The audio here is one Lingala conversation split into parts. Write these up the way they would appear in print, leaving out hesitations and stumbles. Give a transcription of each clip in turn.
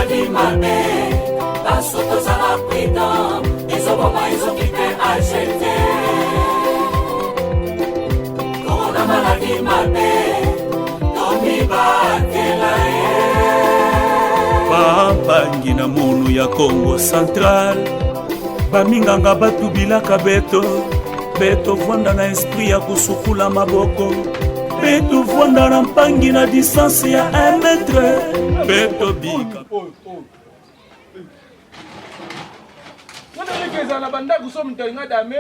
maladie mabe basoto zala prudent ezoboma ezokite agete corona maladie mabe tomibatela bambangi na monu ya Congo Central baminganga batubilaka beto vwanda na esprit ya kusukula maboko beto vwanda na mpangi na distance ya 1 metre beto bika na banda kuso mtalinga dame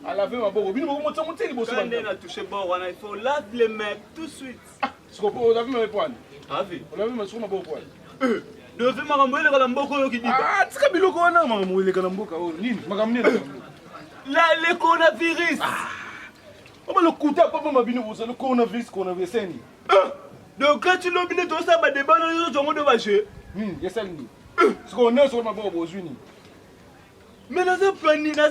à laver maboko bino boko motsa moteli boso banda na toucher bon wana il faut laver les mains tout de suite siko po laver mes poils avi laver mes soko maboko poils devez makambo ile kala mboko yo kidiba ah tika biloko wana makambo ile kala mboka o nini makambo nini la le coronavirus on le couteau pas mabino boso le coronavirus seni donc quand tu l'obines to ça ba débat na yo jongo de ba jeu yesani siko on est sur maboko bozuni mais nous avons épargné dans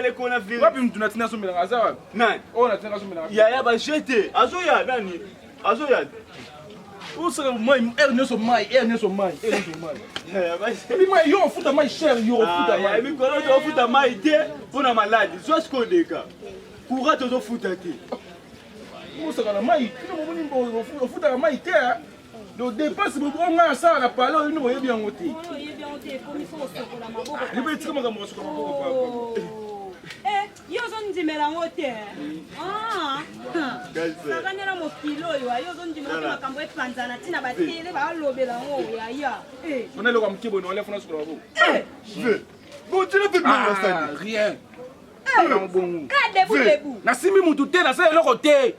le coronavirus. Wapi mtu natina so mela ngaza wapi? Nani? Oh natina so mela. Ya ba jeté. Azoya nani? Azoya. Usa mai neso mai. Ya ba. Ni mai yo futa mai cher yo futa mai. Ya mi kono to futa mai te pona maladi. Zo sko deka. Kura to zo futa te. Usa kana mai, kino mo nimbo futa mai te. Donc dépense beaucoup on a ça la parole nous voyez bien ôté. Il veut dire comment ça comment eh yo zo ndimela ngote ah sakanyela mo kilo yo yo zo ndimela makambo epanzana tina batele ba lobela ngo ya eh on est le comme kibo on lève France sur la boue eh bon tu ne peux pas ça rien non bon kade bulebu na simi mutu te na ça le côté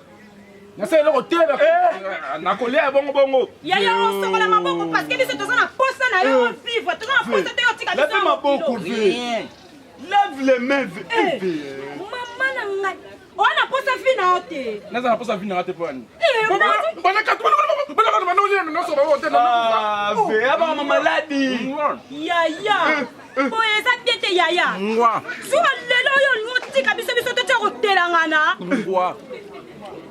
na ça le côté na kolia bongo ya yo songola maboko parce que biso tozana posa na yo vivre tozana posa te yo tika biso lave maboko lave les mains mama na ngai ona posa fina ote na posa fina ote pani bana ka no so ba ote na ve aba mama maladi ya boye za piete ya ngwa suba lelo yo nutika biso te kotelangana ngwa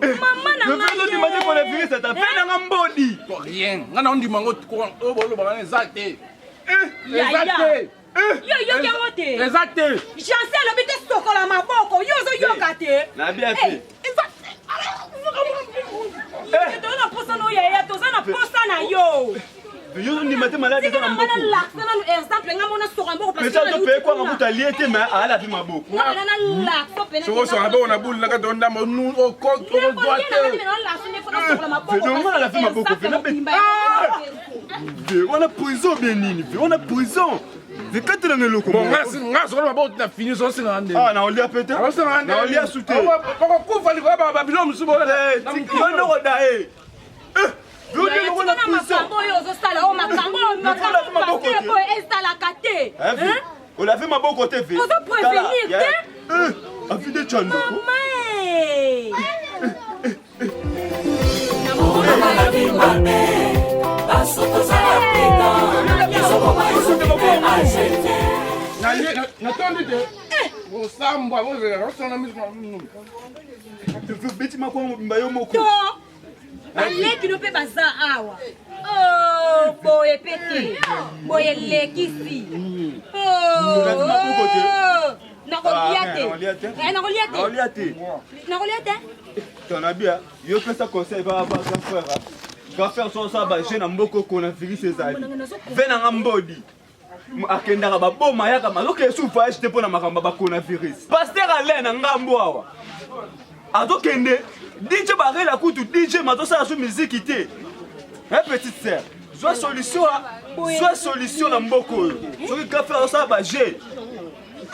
mama na ngai le fait pour le virus ça fait na ngambodi rien ngana ndi mango o bolo ba na exacte exacte yo yangote exacte chancel obite sokola maboko yo zo yoka te na bien fait tozana posa no ya tozana posa na yo yo ndi mate malade za maboko la sana exemple ngamo na soka maboko parce que to pe kwa ngamuta liete ma ala bi maboko na la so pena so so abo na bulu na ka donda mo nu o ko to doate la fi maboko on a prison bien nini on a prison de quatre dans le loko bon ngas on maboko na fini so singa ndé ah na olia pété na olia souté ko ko fali ba ba bilo musubo la na ko dae on a fait ma bonne côté. On va prévenir. A vu des chans. Aleki no pe baza awa. Oh, boye pete. Boye lekisi. Oh. Nakoliate. Nakoliate. Ton abia, yo que ça conseil va avoir grand frère. Grand frère son ça ba jeune mboko kona virus ezali. Vena ngambodi. Akenda ba boma yaka mazoke soufa acheter pour na makamba ba kona virus. Pasteur Alain na ngambo awa. Azokende DJ barré la coutu DJ mato ça sur musique té. Petite sœur, soit solution na mboko. Soki ka faire ça ba je.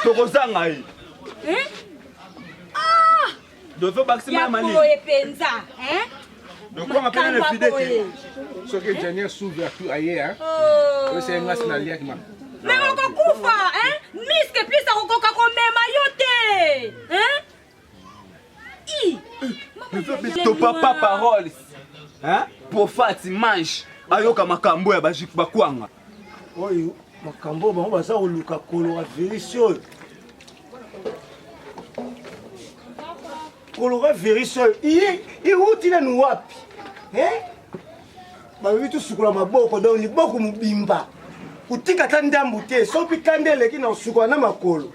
Tokozanga yi. Ah! Devez maximum mani. Boye penza, Donc on appelle le fidèle. Ce que Daniel s'ouvre tout ailleurs, c'est un national qui m'a. Mais on va couper, Miske plus à recoca comme mayotte, To papa parole, pour Fati mange. Ayoka makambo ya bajik bakwanga. Oyo makambo bango baza koluka coronavirus oyo. Coronavirus oyo iwuti nanu wapi? babi tusukula maboko donc liboko mobimba kutika ta ndambu te soki kande eleki na osukula na makolo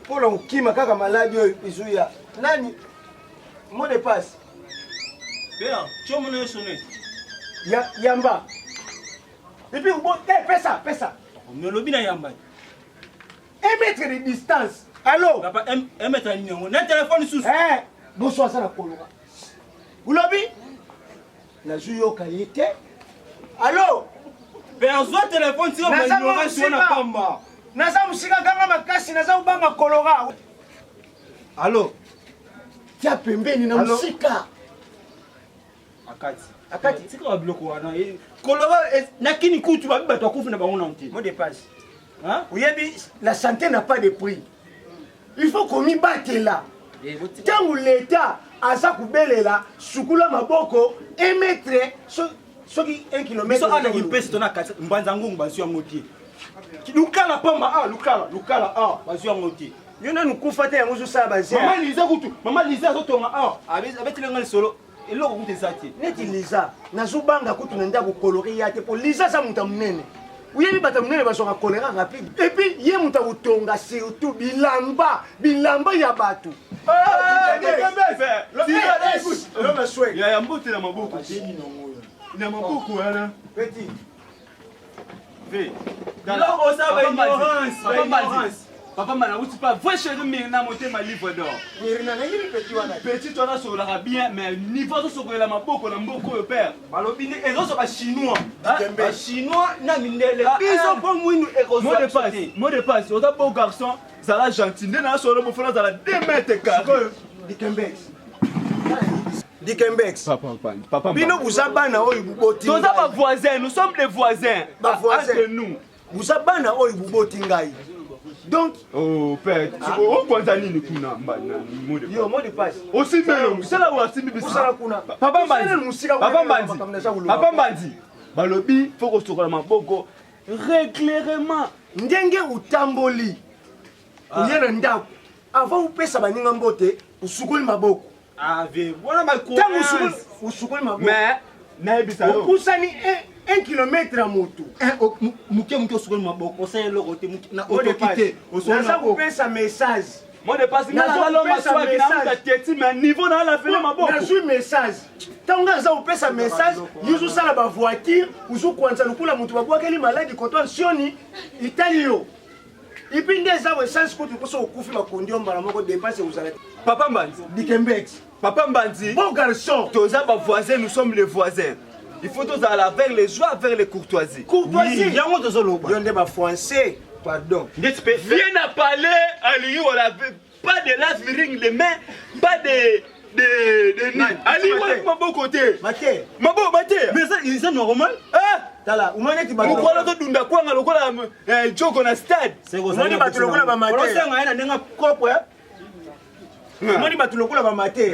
mpona kokima kaka maladi oyo izuya nani mot de passe yamba epuis pesa melobi na yamba 1 mètre de distance allo papa 1 mètre ni yango na téléphone sous boso aza na koloba ulobi nazwi yoka ye te allo mpe azwa téléphone siko baignorance na pamba naza mosika kanga makasi naza kobanga kolora allo tia pembeni na mosika akati sika babiloko wana koloba nakini kutu babi bato akufi na bango na nte mot de passe oyebi la santé n'a pas de prix il faut komibatela ntango leta aza kobelela sukula maboko 1 mètre soki 1 kilomètre biso ana impesi tona kati mbanza ngungu bazwi yango te lukala pamba lukala bazwi yango te yo nanu kufa te yango ozosala bazia mama lize azotonga abetilenga lisolo eloko kutu eza te neti liza nazobanga kutu na ndako kolori ya te po liza aza moto ya monene oyebi bato ya monene bazwaka kolera rapide epuis ye moto akotonga surtout bilamba ya bato ya mbote na maboko na maboko wana petit papa mana uti pas vrai chez nous na motema livre d'or mirina na yiri petit wana petit toi na sola bien mais niveau to sokolela maboko na mboko yo père balobi ne ezoso ba chinois ba chinois na mindele biso po mwindu ekozwa mot de passe oza beau garçon zala gentil nde na solo bofona zala 2 mètres carrés Dikembex. Papa. Bino buza bana oyo buboti. Toza ba voisins, nous sommes des voisins. Entre nous. Buza bana oyo buboti ngai. Donc oh père, o kwanza nini kuna mbana mot de passe. Yo mot de passe. Aussi melo, c'est là où asimbi biso. Usala kuna. Papa Mbandi. Balobi faut ko sokola maboko régulièrement. Ndenge utamboli. Uyena ndako. Avant upesa baninga mbote, usukuli maboko. Ave, voilà ma courage. Usukuli maboko. Mais naebisa yo. Usani 1 kilomètre à moto. Muke usukuli maboko, osale loko te na autopité. Naza kupesa message. Moi de passe na la maswa ki na mutati mais niveau na la fele maboko. Nazwi message. Tanga za upesa message, yuzu sala ba voiture, uzu kwanza lukula mutu babwakeli maladi koto sioni Italio. Ipinde za essence ko tukoso okufi makondi ombala moko dépenser uzala. Papa Mbandi, Dikembex. Papa Mbandi. Bon garçon. Toza ba voisins, nous sommes les voisins. Il faut tous aller vers les joies, vers les courtoisies. Courtoisie. Yango tozoloba. Yonde ba français. Pardon. Viens à parler à lui, on avait pas de lave-ring les mains, pas de nid. Ali, on est pas bon côté. Maté. Mabo, maté. Mais ça, c'est normal. Ah, tala, umane ti ba. Pourquoi l'autre dunda quoi na lokola joko na stade. C'est quoi ça? Umane ba tulokola ba maté. On sait nga ndenga kopo ya. Umane ba tulokola ba maté.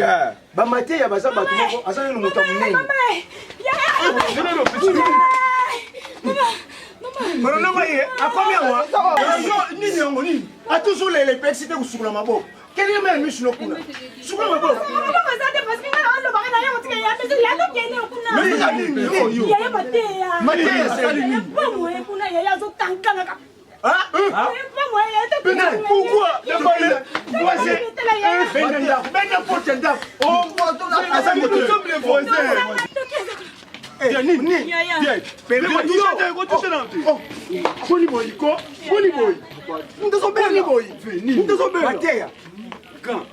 Ba maté ya baza ba tumoko, asa ni mutu munene. Pero no mai, a combien moi? Nini yango nini? A toujours les pexité kusukula maboko. Quel est même mission kuna? Sukula maboko.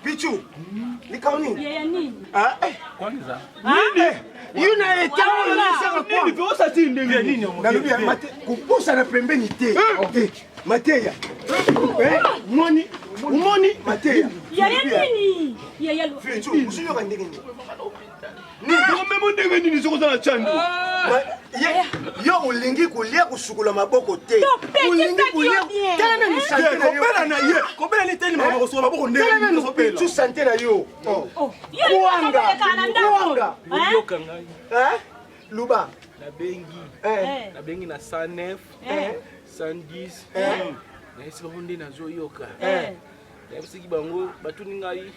Pichu, ni kauni. Ah, kwanza. Yuna etao nisema kwa. Nini vyo sasa ndenge nini? Nalubia mate kupusa na pembeni te. Mateya. Umoni mateya. Yaya nini? Yaya lo. Pichu, usiyo ka ndenge nini? Ni ndio memo ndenge nini soko za chando. Yo ulingi kulia kusukula maboko te. Ulingi kulia. Tena ni santé na yo. Kobela na ye. Kobela ni teni maboko soko maboko ndenge. Tena ni pichu santé na yo. Kuanga. Yoka ngai. Luba. Na bengi na 109, 110. Na esi bahonde na zo yoka. Na bisiki bango batuni ngai.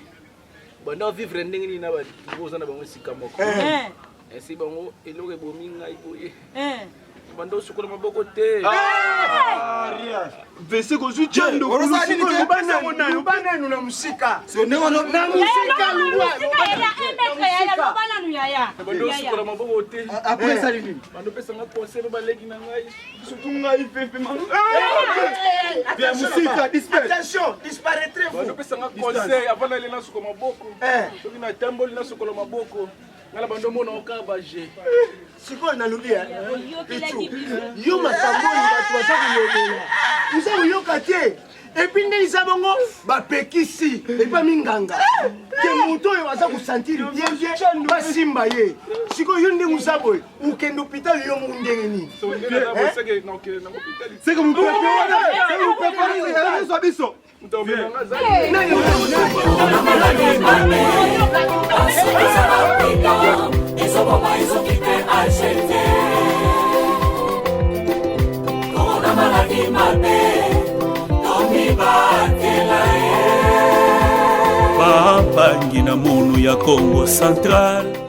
Banda vivre ndenge ni na ba boza na bango sika moko. esi bango eloko ebomi ngai boye bando sukola maboko te vese kozwi chando ubananu na musika bando sukola maboko te après ça nini bando pesanga conseil baleki na ngai surtout ngai pepe bien musika attention disparaître bando pesanga conseil avant d'aller na sukola maboko soki na tamboli na sukola maboko ngala bando mona okabaje sikoyo nalobi yo masamboli bato baza kuyobela uza koyoka te epuis nde eza bongo bapekisi epa minganga ke moto oyo aza kosantiri bien basimba ye sikoyo yo ndenge uza boye okende hôpital yo moko ndenge nini c'est que vous préparez biso ezoboma ezokite agete korona maladi mabe tomibatela ye babangi na monu ya Congo Central